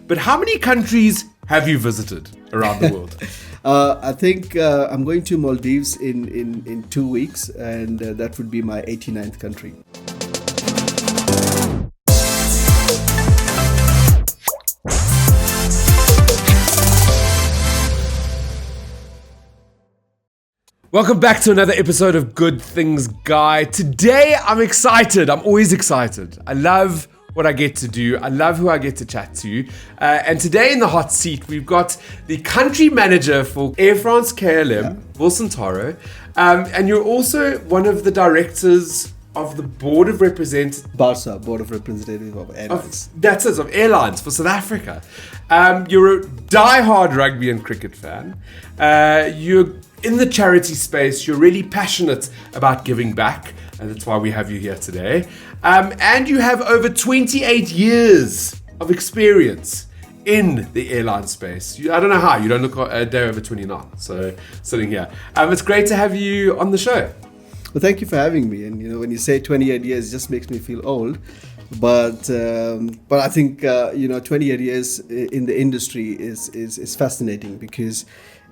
But how many countries have you visited around the world? I think I'm going to Maldives in 2 weeks, and that would be my 89th country. Welcome back to another episode of Good Things Guy. Today I'm excited. I'm always excited. I love what I get to do. I love who I get to chat to. And today in the hot seat, we've got the country manager for Air France KLM, Wilson Tauro. And you're also one of the directors of the Board of Representatives. BARSA, Board of Representatives of Airlines. Of airlines for South Africa. You're a die-hard rugby and cricket fan. You're in the charity space. You're really passionate about giving back. And that's why we have you here today. And you have over 28 years of experience in the airline space. I don't know how. You don't look a day over 29. So sitting here. It's great to have you on the show. Well, thank you for having me. And when you say 28 years, it just makes me feel old. But I think 28 years in the industry is fascinating because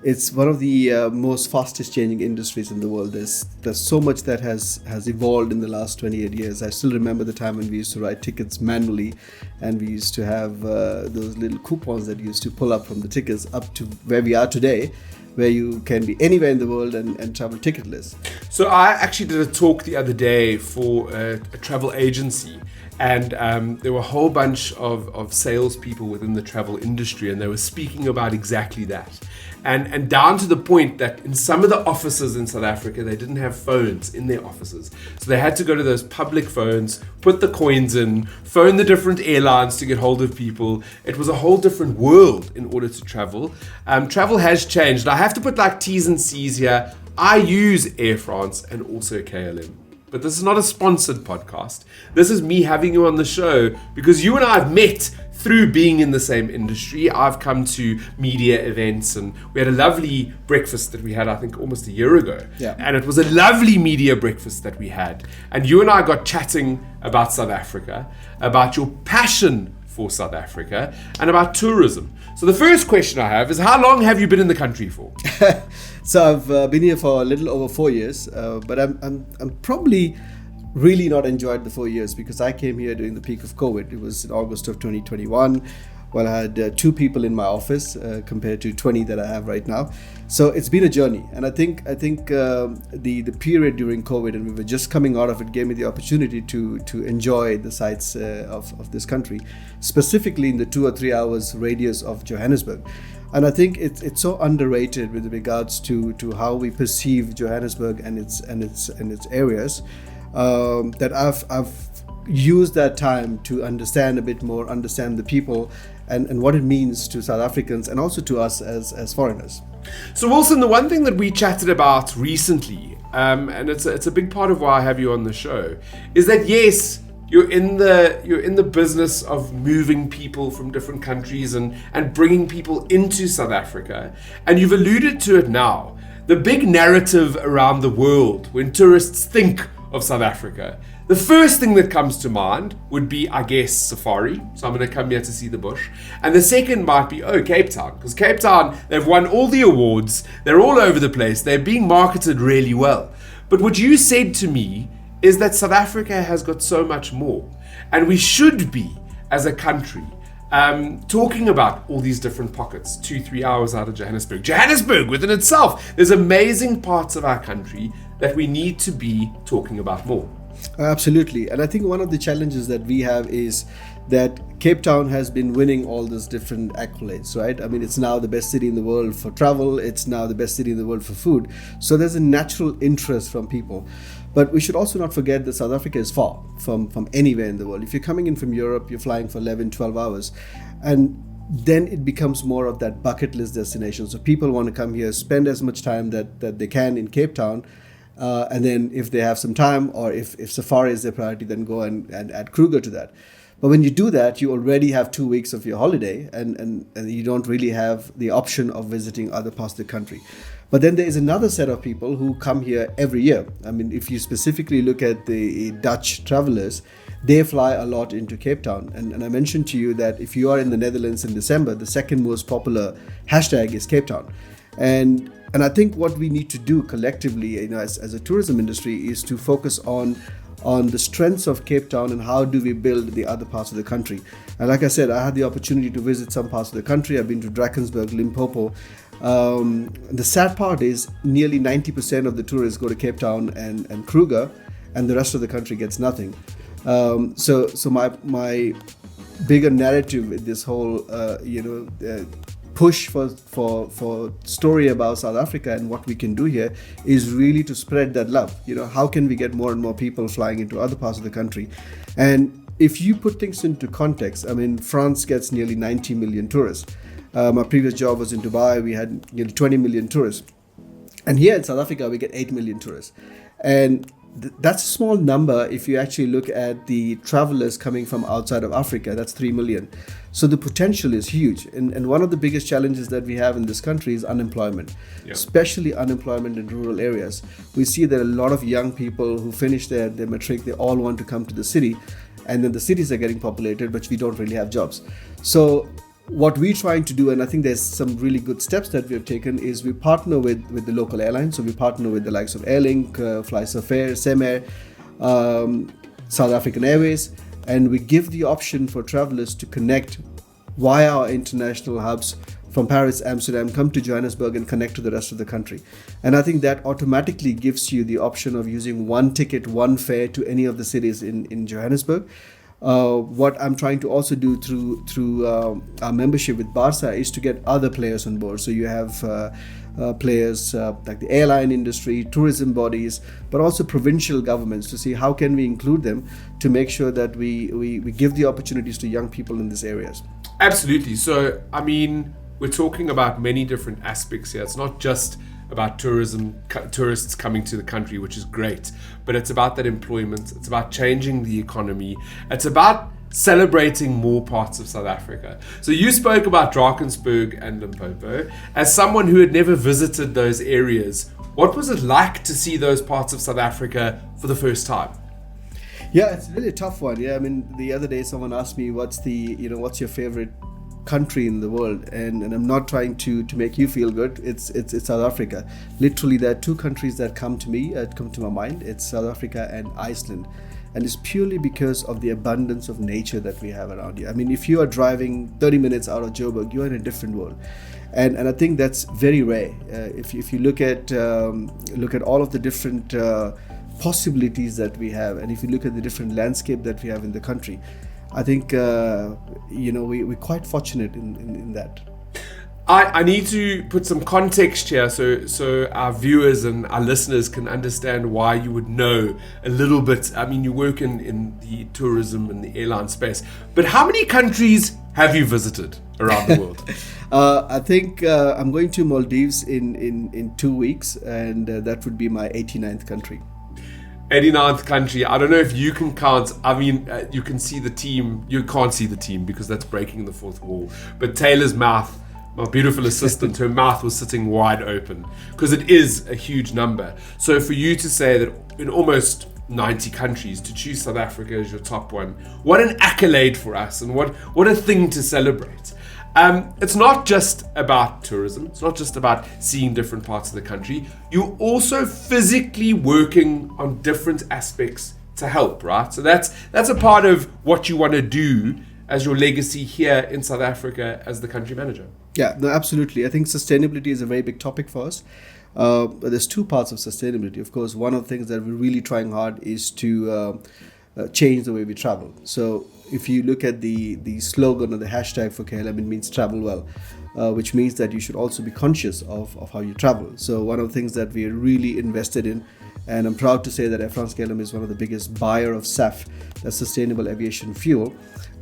it's one of the most fastest changing industries in the world. There's so much that has evolved in the last 28 years. I still remember the time when we used to write tickets manually, and we used to have those little coupons that you used to pull up from the tickets up to where we are today, where you can be anywhere in the world and travel ticketless. So I actually did a talk the other day for a travel agency, and there were a whole bunch of salespeople within the travel industry, and they were speaking about exactly that. And down to the point that in some of the offices in South Africa, they didn't have phones in their offices. So they had to go to those public phones, put the coins in, phone the different airlines to get hold of people. It was a whole different world in order to travel. Travel has changed. I have to put like T's and C's here. I use Air France and also KLM. But this is not a sponsored podcast. This is me having you on the show because you and I have met through being in the same industry. I've come to media events, and we had a lovely breakfast that we had, I think, almost a year ago. Yeah. And it was a lovely media breakfast that we had. And you and I got chatting about South Africa, about your passion for South Africa, and about tourism. So the first question I have is, how long have you been in the country for? So I've been here for a little over 4 years, but I'm probably really not enjoyed the 4 years because I came here during the peak of COVID. It was in August of 2021. Well, I had 2 people in my office compared to 20 that I have right now. So it's been a journey, and I think the period during COVID, and we were just coming out of it, gave me the opportunity to enjoy the sights of this country, specifically in the 2 or 3 hours radius of Johannesburg. And I think it's so underrated with regards to how we perceive Johannesburg and its areas. That I've used that time to understand a bit more, understand the people and what it means to South Africans and also to us as foreigners. So Wilson, the one thing that we chatted about recently, and it's a big part of why I have you on the show, is that yes, you're in the business of moving people from different countries and bringing people into South Africa, and you've alluded to it now. The big narrative around the world when tourists think of South Africa, the first thing that comes to mind would be, I guess, safari. So I'm going to come here to see the bush. And the second might be, Cape Town. Because Cape Town, they've won all the awards. They're all over the place. They're being marketed really well. But what you said to me is that South Africa has got so much more. And we should be, as a country, talking about all these different pockets, 2-3 hours out of Johannesburg. Johannesburg within itself, there's amazing parts of our country that we need to be talking about more. Absolutely. And I think one of the challenges that we have is that Cape Town has been winning all those different accolades, right? I mean, it's now the best city in the world for travel. It's now the best city in the world for food. So there's a natural interest from people. But we should also not forget that South Africa is far from anywhere in the world. If you're coming in from Europe, you're flying for 11, 12 hours. And then it becomes more of that bucket list destination. So people want to come here, spend as much time that they can in Cape Town. And then if they have some time, or if safari is their priority, then go and add Kruger to that. But when you do that, you already have 2 weeks of your holiday, and you don't really have the option of visiting other parts of the country. But then there is another set of people who come here every year. I mean, if you specifically look at the Dutch travelers, they fly a lot into Cape Town. And I mentioned to you that if you are in the Netherlands in December, the second most popular hashtag is Cape Town. And I think what we need to do collectively, as a tourism industry, is to focus on the strengths of Cape Town and how do we build the other parts of the country. And like I said, I had the opportunity to visit some parts of the country. I've been to Drakensberg, Limpopo. The sad part is nearly 90% of the tourists go to Cape Town and Kruger, and the rest of the country gets nothing. So my bigger narrative with this whole push for story about South Africa and what we can do here is really to spread that love. How can we get more and more people flying into other parts of the country? And if you put things into context, I mean, France gets nearly 90 million tourists. My previous job was in Dubai. We had nearly 20 million tourists. And here in South Africa, we get 8 million tourists. And that's a small number if you actually look at the travelers coming from outside of Africa. That's 3 million. So the potential is huge. And one of the biggest challenges that we have in this country is unemployment, especially unemployment in rural areas. We see that a lot of young people who finish their matric, they all want to come to the city. And then the cities are getting populated, but we don't really have jobs. So what we're trying to do, and I think there's some really good steps that we have taken, is we partner with the local airlines. So we partner with the likes of Airlink, Flysafair, Semair, South African Airways, and we give the option for travelers to connect via our international hubs from Paris, Amsterdam, come to Johannesburg and connect to the rest of the country. And I think that automatically gives you the option of using one ticket, one fare to any of the cities in Johannesburg. What I'm trying to also do through our membership with Barca is to get other players on board. So you have players like the airline industry, tourism bodies, but also provincial governments to see how can we include them to make sure that we give the opportunities to young people in these areas. Absolutely. So, I mean, we're talking about many different aspects here. It's not just about tourists coming to the country, which is great, but it's about that employment. It's about changing the economy. It's about celebrating more parts of South Africa. So you spoke about Drakensberg and Limpopo. As someone who had never visited those areas, what was it like to see those parts of South Africa for the first time? Yeah, it's really a tough one. Yeah, I mean, the other day someone asked me, what's your favorite country in the world, and I'm not trying to make you feel good. It's South Africa. Literally, there are two countries that come to my mind. It's South Africa and Iceland, and it's purely because of the abundance of nature that we have around you. I mean, if you are driving 30 minutes out of Joburg, you're in a different world, and I think that's very rare. If you look at all of the different possibilities that we have, and if you look at the different landscape that we have in the country, I think we're quite fortunate in that. I need to put some context here so our viewers and our listeners can understand why you would know a little bit. I mean, you work in the tourism and the airline space, but how many countries have you visited around the world? I think I'm going to Maldives in 2 weeks, and that would be my 89th country. 89th country. I don't know if you can count. I mean, you can see the team. You can't see the team because that's breaking the fourth wall. But Taylor's mouth, my beautiful assistant, her mouth was sitting wide open because it is a huge number. So for you to say that in almost 90 countries, to choose South Africa as your top one, what an accolade for us, and what a thing to celebrate. It's not just about tourism. It's not just about seeing different parts of the country. You're also physically working on different aspects to help, right? So that's a part of what you want to do as your legacy here in South Africa as the country manager. Yeah, no, absolutely. I think sustainability is a very big topic for us. But there's two parts of sustainability. Of course, one of the things that we're really trying hard is to change the way we travel. So if you look at the slogan or the hashtag for KLM, it means travel well, which means that you should also be conscious of how you travel. So one of the things that we are really invested in, and I'm proud to say that Air France KLM is one of the biggest buyer of SAF, that's sustainable aviation fuel,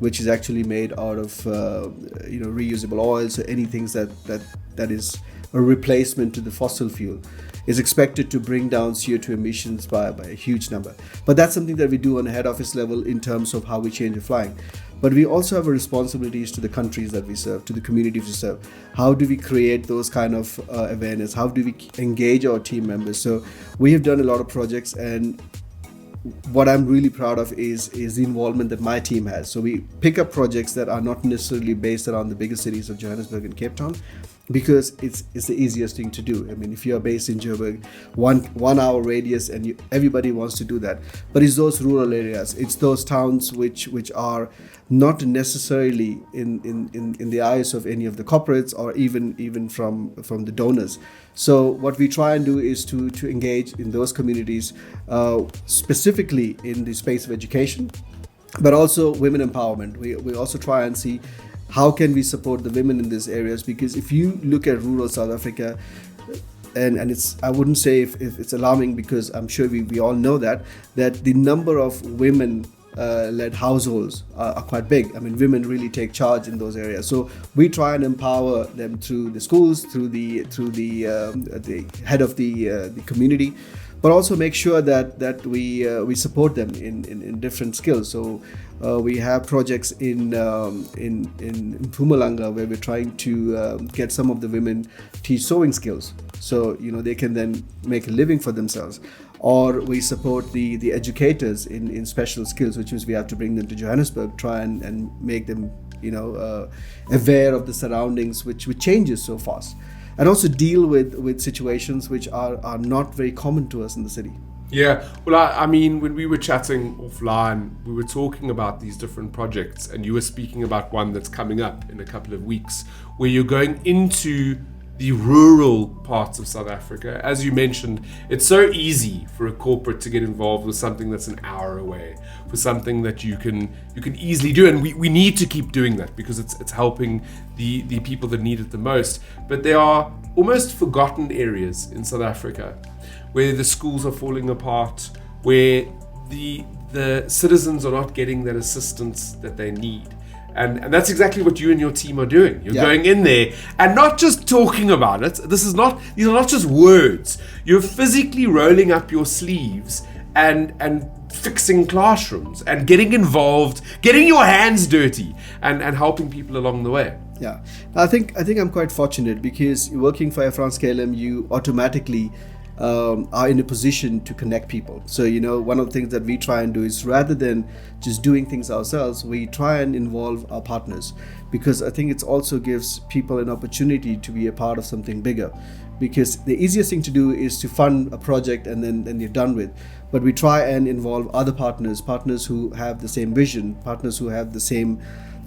which is actually made out of reusable oils or anything that is a replacement to the fossil fuel, is expected to bring down CO2 emissions by a huge number. But that's something that we do on a head office level in terms of how we change the flying. But we also have a responsibilities to the countries that we serve, to the communities we serve. How do we create those kind of awareness? How do we engage our team members? So we have done a lot of projects, and what I'm really proud of is the involvement that my team has. So we pick up projects that are not necessarily based around the bigger cities of Johannesburg and Cape Town, because it's the easiest thing to do. I mean, if you are based in Joburg, 1 hour radius, and everybody wants to do that. But it's those rural areas, it's those towns which are not necessarily in the eyes of any of the corporates, or even from the donors. So what we try and do is to engage in those communities, specifically in the space of education, but also women empowerment. We also try and see how can we support the women in these areas, because if you look at rural South Africa, and it's, I wouldn't say if it's alarming, because I'm sure we all know that the number of women led households are quite big. I mean, women really take charge in those areas. So we try and empower them through the schools, through the head of the community, but also make sure that we support them in different skills. So we have projects in Mpumalanga where we're trying to get some of the women teach sewing skills, so they can then make a living for themselves. Or we support the educators in special skills, which means we have to bring them to Johannesburg, try and make them aware of the surroundings, which changes so fast, and also deal with situations which are not very common to us in the city. Yeah, well, I mean, when we were chatting offline, we were talking about these different projects, and you were speaking about one that's coming up in a couple of weeks, where you're going into the rural parts of South Africa. As you mentioned, it's so easy for a corporate to get involved with something that's an hour away, for something that you can easily do, and we need to keep doing that, because it's helping the people that need it the most. But there are almost forgotten areas in South Africa where the schools are falling apart, where the citizens are not getting that assistance that they need. And that's exactly what you and your team are doing. You're going in there and not just talking about it. These are not just words. You're physically rolling up your sleeves and fixing classrooms and getting involved, getting your hands dirty, and helping people along the way. Yeah, I think I'm quite fortunate, because working for Air France KLM, you automatically are in a position to connect people. So one of the things that we try and do is, rather than just doing things ourselves, we try and involve our partners, because I think it also gives people an opportunity to be a part of something bigger. Because the easiest thing to do is to fund a project and then you're done with. But we try and involve other partners who have the same vision, partners who have the same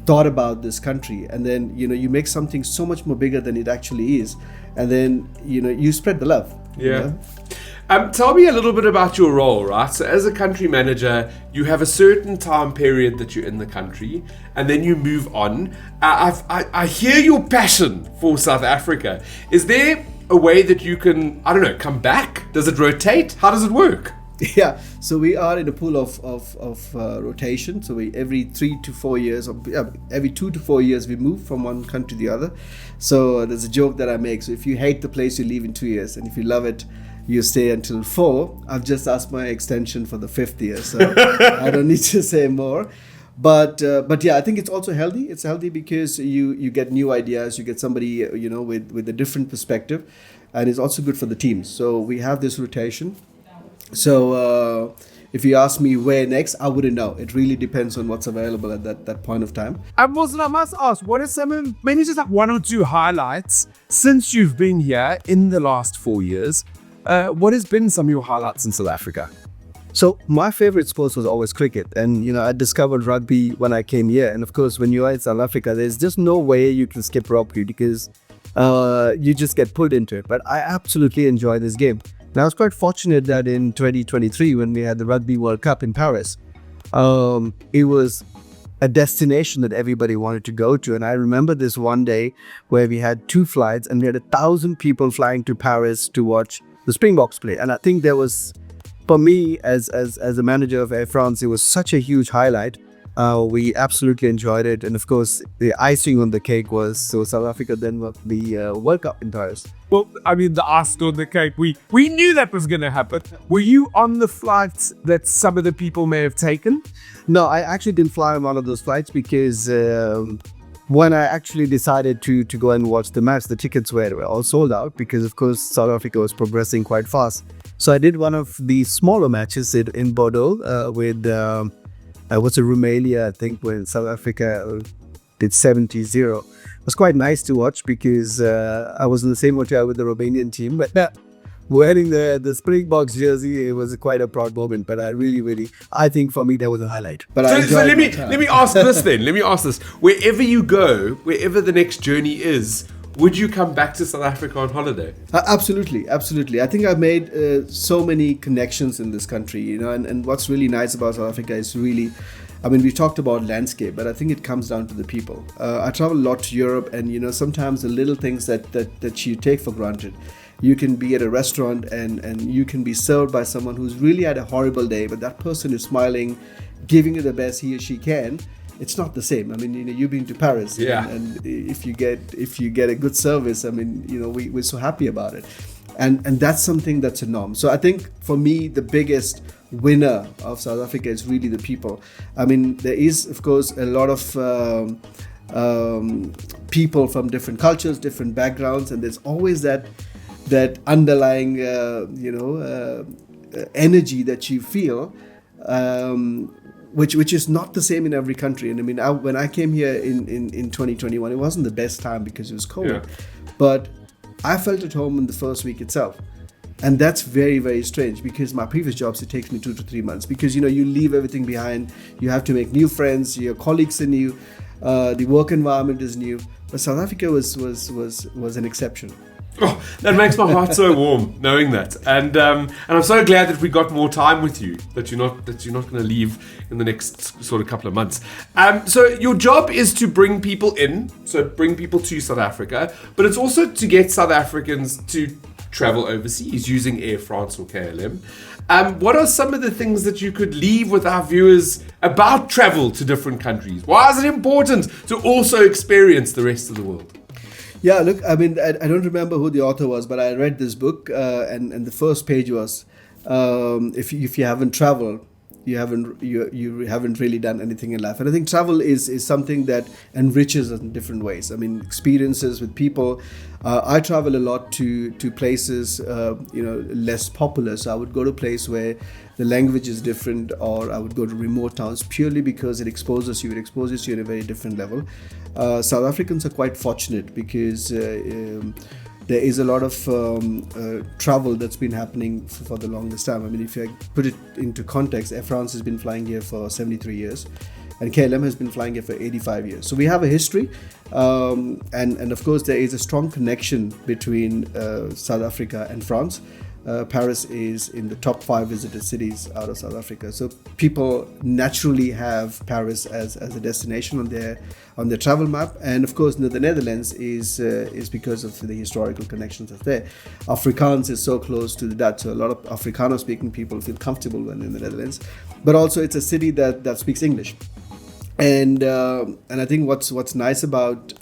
thought about this country, and then you make something so much more bigger than it actually is, and then you spread the love. Yeah. Tell me a little bit about your role, right? So as a country manager, you have a certain time period that you're in the country, and then you move on. I hear your passion for South Africa. Is there a way that you can, I don't know, come back? Does it rotate? How does it work? Yeah, so we are in a pool of rotation. So we every 3 to 4 years, or every 2 to 4 years, we move from one country to the other. So there's a joke that I make. So if you hate the place, you leave in 2 years, and if you love it, you stay until 4. I've just asked my extension for the 5th year, so I don't need to say more. But yeah, I think it's also healthy. It's healthy because you get new ideas, you get somebody with a different perspective, and it's also good for the team. So we have this rotation. So if you ask me where next, I wouldn't know. It really depends on what's available at that point of time. Wilson, I must ask, what are maybe just like 1 or 2 highlights since you've been here in the last 4 years? What has been some of your highlights in South Africa? So my favorite sport was always cricket, and I discovered rugby when I came here. And of course, when you are in South Africa, there's just no way you can skip rugby, because you just get pulled into it. But I absolutely enjoy this game. And I was quite fortunate that in 2023, when we had the Rugby World Cup in Paris, it was a destination that everybody wanted to go to. And I remember this one day where we had 2 flights, and we had 1,000 people flying to Paris to watch the Springboks play. And I think there was, for me as a manager of Air France, it was such a huge highlight. We absolutely enjoyed it, and of course the icing on the cake was, so South Africa then won the World Cup in Paris. Well, I mean, the icing on the cake, we knew that was going to happen. Were you on the flights that some of the people may have taken? No, I actually didn't fly on one of those flights, because when I actually decided to go and watch the match, the tickets were all sold out, because of course South Africa was progressing quite fast. So I did one of the smaller matches in Bordeaux with what's it, Romania, I think, when South Africa did 70-0. It was quite nice to watch because I was in the same hotel with the Romanian team, but wearing the Springboks jersey, it was quite a proud moment. But I think for me that was a highlight. But so let me ask this then. Let me ask this: wherever you go, wherever the next journey is, would you come back to South Africa on holiday? Absolutely. I think I've made so many connections in this country, and what's really nice about South Africa is really, I mean, we talked about landscape, but I think it comes down to the people. I travel a lot to Europe, and sometimes the little things that you take for granted. You can be at a restaurant and you can be served by someone who's really had a horrible day, but that person is smiling, giving you the best he or she can. It's not the same. I mean, you've been to Paris, and if you get a good service, I mean, we're so happy about it, and that's something that's a norm. So I think for me, the biggest winner of South Africa is really the people. I mean, there is, of course, a lot of people from different cultures, different backgrounds, and there's always that underlying, energy that you feel. Which is not the same in every country. And I mean, when I came here in 2021, it wasn't the best time because it was COVID. Yeah. But I felt at home in the first week itself. And that's very, very strange because my previous jobs, it takes me 2 to 3 months because, you leave everything behind. You have to make new friends. Your colleagues are new. The work environment is new. But South Africa was an exception. Oh, that makes my heart so warm knowing that, and I'm so glad that we got more time with you. That you're not going to leave in the next sort of couple of months. So your job is to bring people in, so bring people to South Africa, but it's also to get South Africans to travel overseas using Air France or KLM. What are some of the things that you could leave with our viewers about travel to different countries? Why is it important to also experience the rest of the world? Yeah, look, I mean, I don't remember who the author was, but I read this book, and the first page was, if you haven't traveled, you haven't really done anything in life. And I think travel is something that enriches us in different ways. I mean, experiences with people. I travel a lot to places, less popular. So I would go to a place where the language is different, or I would go to remote towns purely because it exposes you in a very different level. South Africans are quite fortunate because there is a lot of travel that's been happening for the longest time. I mean, if I put it into context, Air France has been flying here for 73 years and KLM has been flying here for 85 years. So we have a history, and of course there is a strong connection between South Africa and France. Paris is in the top 5 visited cities out of South Africa. So people naturally have Paris as a destination on their travel map. And of course, the Netherlands is because of the historical connections that's there. Afrikaans is so close to the Dutch, so a lot of Afrikaans-speaking people feel comfortable when in the Netherlands. But also, it's a city that speaks English. And I think what's nice about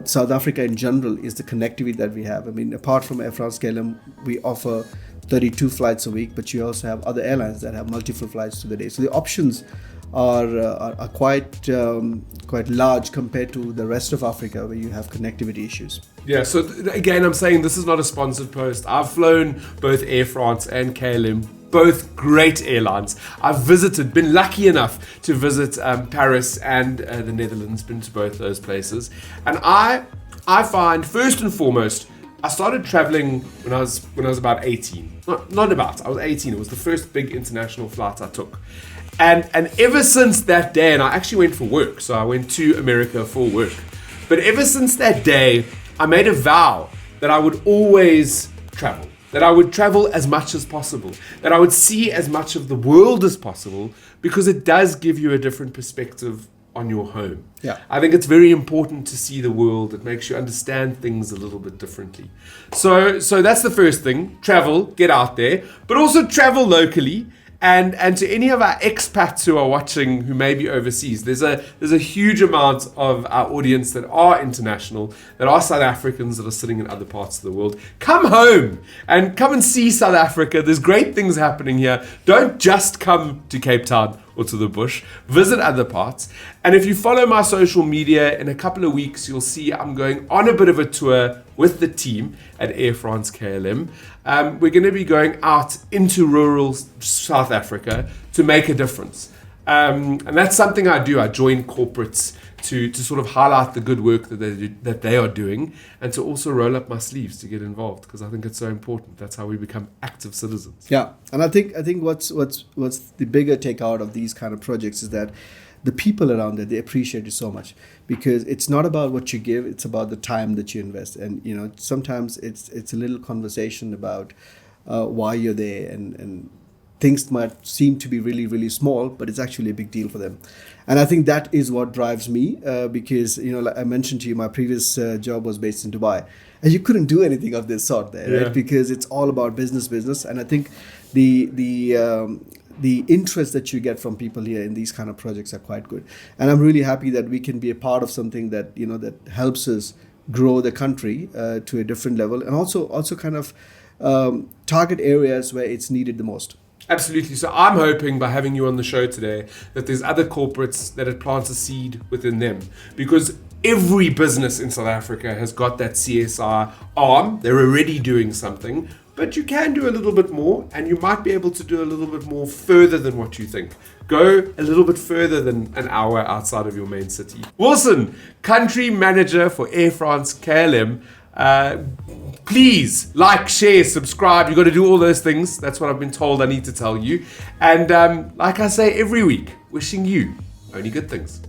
South Africa in general is the connectivity that we have. I mean, apart from Air France KLM, we offer 32 flights a week, but you also have other airlines that have multiple flights to the day. So the options are quite large compared to the rest of Africa, where you have connectivity issues. Yeah, so again, I'm saying this is not a sponsored post. I've flown both Air France and KLM, both great airlines. I've been lucky enough to visit Paris and the Netherlands, been to both those places. And I find, first and foremost, I started traveling when I was about 18. I was 18. It was the first big international flight I took. And ever since that day, and I actually went for work, so I went to America for work. But ever since that day, I made a vow that I would always travel. That I would travel as much as possible, that I would see as much of the world as possible, because it does give you a different perspective on your home. Yeah. I think it's very important to see the world. It makes you understand things a little bit differently. So that's the first thing. Travel, get out there, but also travel locally. And to any of our expats who are watching who may be overseas, there's a huge amount of our audience that are international, that are South Africans that are sitting in other parts of the world. Come home and come and see South Africa. There's great things happening here. Don't just come to Cape Town or to the bush, visit other parts. And if you follow my social media, in a couple of weeks, you'll see I'm going on a bit of a tour with the team at Air France KLM. We're going to be going out into rural South Africa to make a difference. And that's something I do. I join corporates to sort of highlight the good work that they are doing, and to also roll up my sleeves to get involved, because I think it's so important. That's how we become active citizens. Yeah, and I think what's the bigger takeout of these kind of projects is that the people around there, they appreciate it so much, because it's not about what you give, it's about the time that you invest. And sometimes it's a little conversation about why you're there, and things might seem to be really, really small, but it's actually a big deal for them. And I think that is what drives me, because, like I mentioned to you, my previous job was based in Dubai, and you couldn't do anything of this sort there, right? Because it's all about business. And I think the interest that you get from people here in these kind of projects are quite good. And I'm really happy that we can be a part of something that, that helps us grow the country to a different level, and also kind of target areas where it's needed the most. Absolutely. So I'm hoping by having you on the show today that there's other corporates that it plants a seed within them, because every business in South Africa has got that CSR arm. They're already doing something, but you can do a little bit more, and you might be able to do a little bit more further than what you think. Go a little bit further than an hour outside of your main city. Wilson, country manager for Air France KLM. Please like, share, subscribe. You got to do all those things. That's what I've been told I need to tell you. And like I say every week, wishing you only good things.